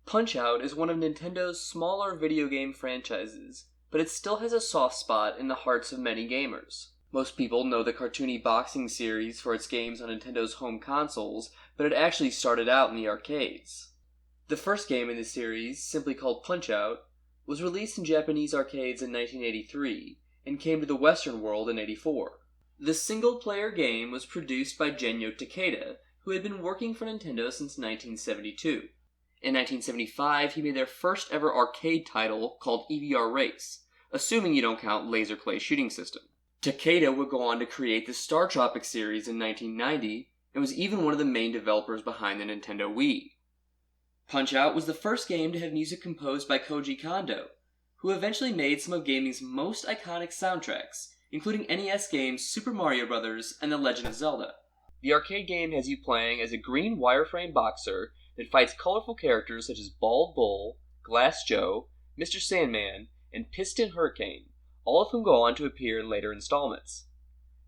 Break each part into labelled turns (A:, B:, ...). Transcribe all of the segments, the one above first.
A: Punch-Out is one of Nintendo's smaller video game franchises, but it still has a soft spot in the hearts of many gamers. Most people know the cartoony boxing series for its games on Nintendo's home consoles, but it actually started out in the arcades. The first game in the series, simply called Punch-Out, was released in Japanese arcades in 1983 and came to the Western world in '84. The single-player game was produced by Genyo Takeda, who had been working for Nintendo since 1972. In 1975, he made their first ever arcade title called EVR Race, assuming you don't count Laser Clay Shooting System. Takeda would go on to create the Star Tropics series in 1990, and was even one of the main developers behind the Nintendo Wii. Punch-Out was the first game to have music composed by Koji Kondo, who eventually made some of gaming's most iconic soundtracks, including NES games Super Mario Bros. And The Legend of Zelda. The arcade game has you playing as a green wireframe boxer that fights colorful characters such as Bald Bull, Glass Joe, Mr. Sandman, and Piston Hurricane, all of whom go on to appear in later installments.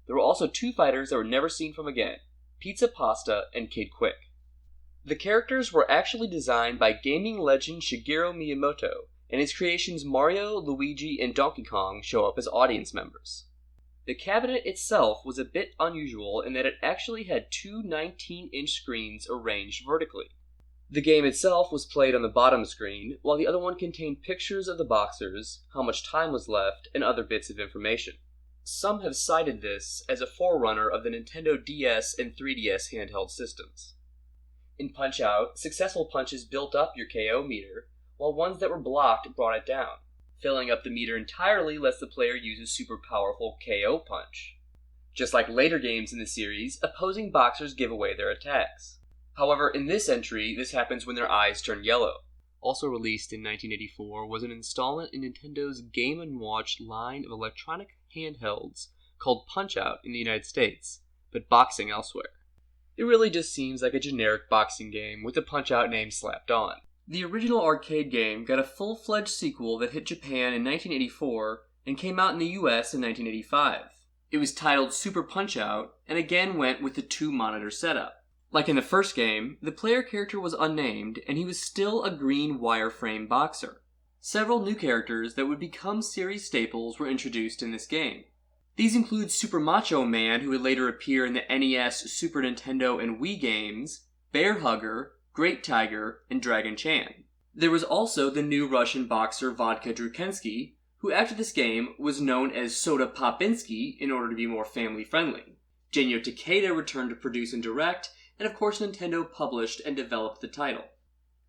A: There were also two fighters that were never seen from again, Pizza Pasta and Kid Quick. The characters were actually designed by gaming legend Shigeru Miyamoto, and his creations Mario, Luigi, and Donkey Kong show up as audience members. The cabinet itself was a bit unusual in that it actually had two 19-inch screens arranged vertically. The game itself was played on the bottom screen, while the other one contained pictures of the boxers, how much time was left, and other bits of information. Some have cited this as a forerunner of the Nintendo DS and 3DS handheld systems. In Punch-Out, successful punches built up your KO meter, while ones that were blocked brought it down. Filling up the meter entirely lets the player use a super powerful KO punch. Just like later games in the series, opposing boxers give away their attacks. However, in this entry, this happens when their eyes turn yellow. Also released in 1984 was an installment in Nintendo's Game & Watch line of electronic handhelds called Punch-Out in the United States, but Boxing elsewhere. It really just seems like a generic boxing game with the Punch-Out name slapped on. The original arcade game got a full-fledged sequel that hit Japan in 1984 and came out in the US in 1985. It was titled Super Punch-Out and again went with the two-monitor setup. Like in the first game, the player character was unnamed, and he was still a green wireframe boxer. Several new characters that would become series staples were introduced in this game. These include Super Macho Man, who would later appear in the NES, Super Nintendo, and Wii games, Bear Hugger, Great Tiger, and Dragon Chan. There was also the new Russian boxer Vodka Drukensky, who after this game was known as Soda Popinski in order to be more family-friendly. Genyo Takeda returned to produce and direct, and of course Nintendo published and developed the title.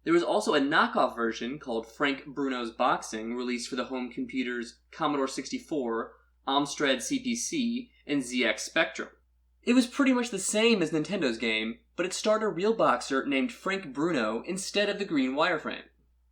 A: There was also a knockoff version called Frank Bruno's Boxing, released for the home computers Commodore 64, Amstrad CPC, and ZX Spectrum. It was pretty much the same as Nintendo's game, but it starred a real boxer named Frank Bruno instead of the green wireframe.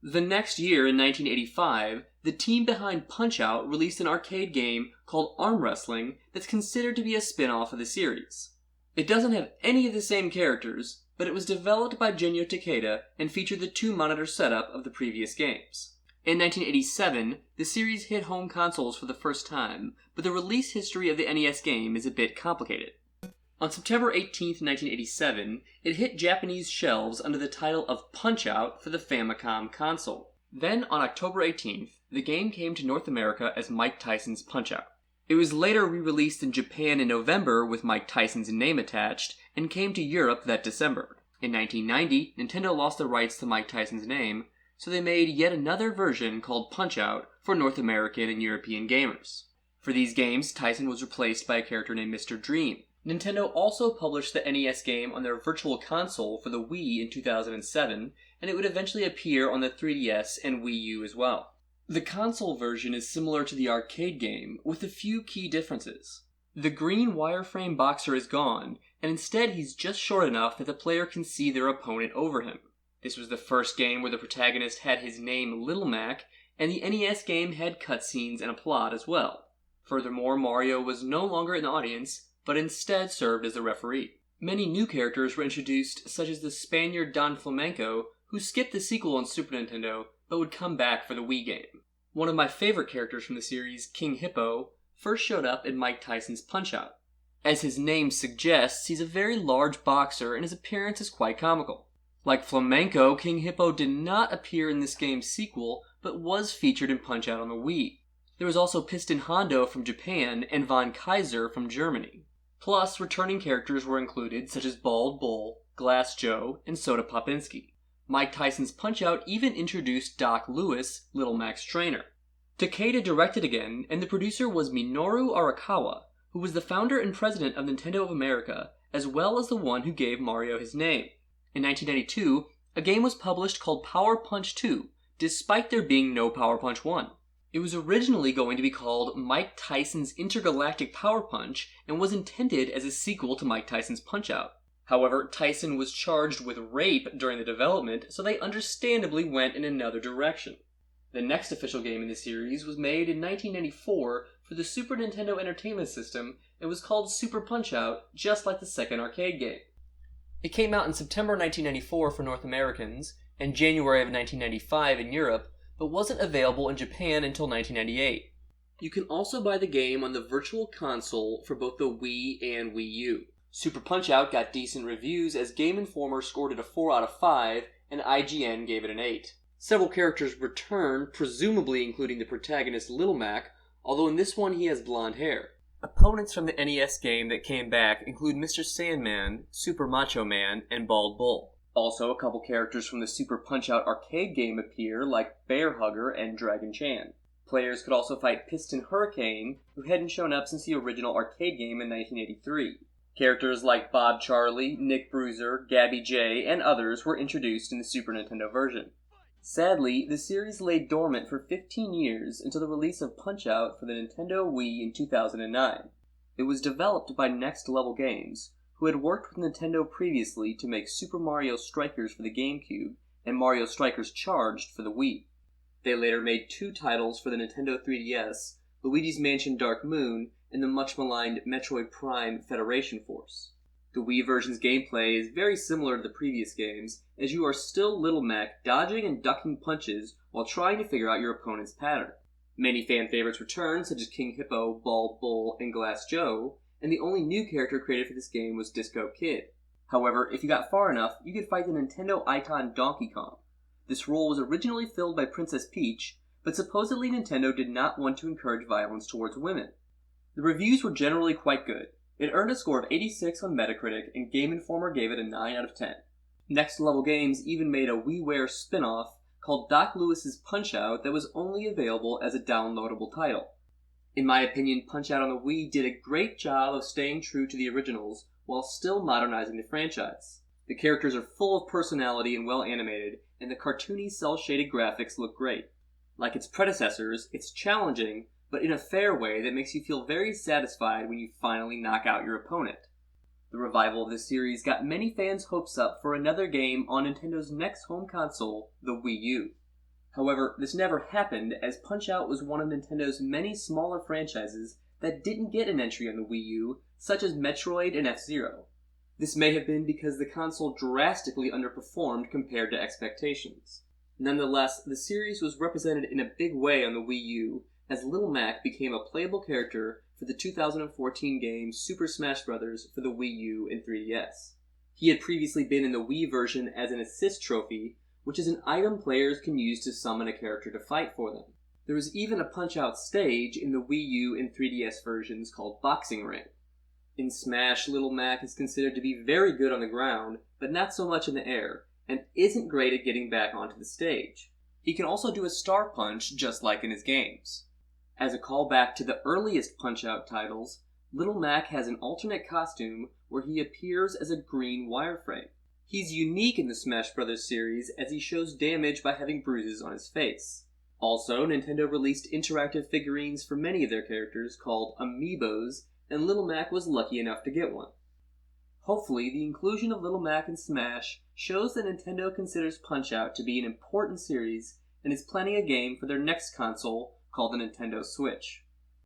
A: The next year, in 1985, the team behind Punch-Out released an arcade game called Arm Wrestling that's considered to be a spin-off of the series. It doesn't have any of the same characters, but it was developed by Genyo Takeda and featured the two-monitor setup of the previous games. In 1987, the series hit home consoles for the first time, but the release history of the NES game is a bit complicated. On September 18, 1987, it hit Japanese shelves under the title of Punch-Out for the Famicom console. Then, on October 18th, the game came to North America as Mike Tyson's Punch-Out. It was later re-released in Japan in November with Mike Tyson's name attached, and came to Europe that December. In 1990, Nintendo lost the rights to Mike Tyson's name, so they made yet another version called Punch-Out for North American and European gamers. For these games, Tyson was replaced by a character named Mr. Dream. Nintendo also published the NES game on their Virtual Console for the Wii in 2007, and it would eventually appear on the 3DS and Wii U as well. The console version is similar to the arcade game, with a few key differences. The green wireframe boxer is gone, and instead he's just short enough that the player can see their opponent over him. This was the first game where the protagonist had his name Little Mac, and the NES game had cutscenes and a plot as well. Furthermore, Mario was no longer an audience, but instead served as a referee. Many new characters were introduced, such as the Spaniard Don Flamenco, who skipped the sequel on Super Nintendo, but would come back for the Wii game. One of my favorite characters from the series, King Hippo, first showed up in Mike Tyson's Punch-Out. As his name suggests, he's a very large boxer and his appearance is quite comical. Like Flamenco, King Hippo did not appear in this game's sequel, but was featured in Punch-Out on the Wii. There was also Piston Hondo from Japan and Von Kaiser from Germany. Plus, returning characters were included such as Bald Bull, Glass Joe, and Soda Popinski. Mike Tyson's Punch-Out even introduced Doc Lewis, Little Mac's trainer. Takeda directed again, and the producer was Minoru Arakawa, who was the founder and president of Nintendo of America, as well as the one who gave Mario his name. In 1992, a game was published called Power Punch 2, despite there being no Power Punch 1. It was originally going to be called Mike Tyson's Intergalactic Power Punch and was intended as a sequel to Mike Tyson's Punch-Out. However, Tyson was charged with rape during the development, so they understandably went in another direction. The next official game in the series was made in 1994 for the Super Nintendo Entertainment System and was called Super Punch-Out, just like the second arcade game. It came out in September 1994 for North Americans and January of 1995 in Europe, but wasn't available in Japan until 1998. You can also buy the game on the Virtual Console for both the Wii and Wii U. Super Punch-Out got decent reviews as Game Informer scored it a 4 out of 5 and IGN gave it an 8. Several characters return, presumably including the protagonist Little Mac, although in this one he has blonde hair. Opponents from the NES game that came back include Mr. Sandman, Super Macho Man, and Bald Bull. Also, a couple characters from the Super Punch-Out arcade game appear, like Bear Hugger and Dragon Chan. Players could also fight Piston Hurricane, who hadn't shown up since the original arcade game in 1983. Characters like Bob Charlie, Nick Bruiser, Gabby J, and others were introduced in the Super Nintendo version. Sadly, the series lay dormant for 15 years until the release of Punch-Out for the Nintendo Wii in 2009. It was developed by Next Level Games, who had worked with Nintendo previously to make Super Mario Strikers for the GameCube and Mario Strikers Charged for the Wii. They later made 2 titles for the Nintendo 3DS, Luigi's Mansion Dark Moon and the much-maligned Metroid Prime Federation Force. The Wii version's gameplay is very similar to the previous games, as you are still Little Mac dodging and ducking punches while trying to figure out your opponent's pattern. Many fan favorites return, such as King Hippo, Bald Bull, and Glass Joe, and the only new character created for this game was Disco Kid. However, if you got far enough, you could fight the Nintendo icon Donkey Kong. This role was originally filled by Princess Peach, but supposedly Nintendo did not want to encourage violence towards women. The reviews were generally quite good. It earned a score of 86 on Metacritic, and Game Informer gave it a 9 out of 10. Next Level Games even made a WiiWare spin-off called Doc Lewis's Punch-Out that was only available as a downloadable title. In my opinion, Punch-Out on the Wii did a great job of staying true to the originals while still modernizing the franchise. The characters are full of personality and well animated, and the cartoony cel-shaded graphics look great. Like its predecessors, it's challenging, but in a fair way that makes you feel very satisfied when you finally knock out your opponent. The revival of this series got many fans' hopes up for another game on Nintendo's next home console, the Wii U. However, this never happened, as Punch-Out was one of Nintendo's many smaller franchises that didn't get an entry on the Wii U, such as Metroid and F-Zero. This may have been because the console drastically underperformed compared to expectations. Nonetheless, the series was represented in a big way on the Wii U, as Little Mac became a playable character for the 2014 game Super Smash Bros. For the Wii U and 3DS. He had previously been in the Wii version as an assist trophy, which is an item players can use to summon a character to fight for them. There was even a Punch-Out stage in the Wii U and 3DS versions called Boxing Ring. In Smash, Little Mac is considered to be very good on the ground, but not so much in the air, and isn't great at getting back onto the stage. He can also do a Star Punch, just like in his games. As a callback to the earliest Punch-Out titles, Little Mac has an alternate costume where he appears as a green wireframe. He's unique in the Smash Bros. Series as he shows damage by having bruises on his face. Also, Nintendo released interactive figurines for many of their characters called Amiibos, and Little Mac was lucky enough to get one. Hopefully, the inclusion of Little Mac in Smash shows that Nintendo considers Punch-Out to be an important series and is planning a game for their next console called the Nintendo Switch.